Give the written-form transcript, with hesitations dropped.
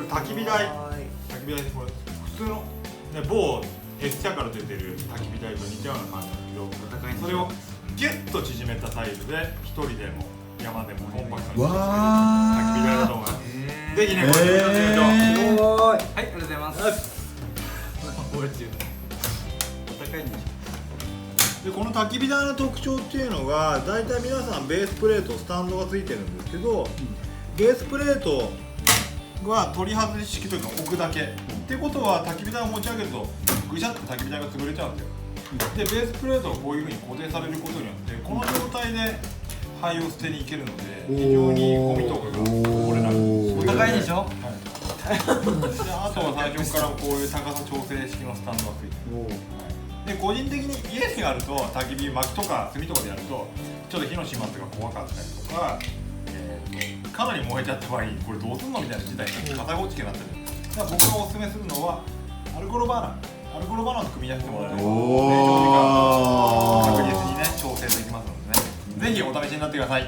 れ焚き火台これ普通の、ね、某 S 社から出てる焚き火台と似たような感じなんだけど、それをギュッと縮めたサイズで一人でも山でもコンパクトにわ焚き火台だと思います。ぜひねこれ使ってみましょう。はい、ありがとうございます。お高いんでしょ。でこの焚き火台の特徴っていうのが、だいたい皆さんベースプレートスタンドがついてるんですけど、ベースプレートは取り外し式というか置くだけ、ってことは焚き火台を持ち上げるとぐしゃっと焚き火台が潰れちゃうんですよ。でベースプレートがこういうふうに固定されることによってこの状態で灰を捨てに行けるので非常にゴミとかがこぼれなく、お高いでしょ。であとは最初からこういう高さ調整式のスタンドがついてる。で個人的に家でやると焚き火薪とか炭とかでやるとちょっと火の始末が怖かったりとか、かなり燃えちゃった場合これどうすんのみたいな事態に片方地形になってる。だから僕がおすすめするのはアルコールバーナーと組み合わせてもらえると冷凍時間確実にね調整できますのでね、ぜひお試しになってください。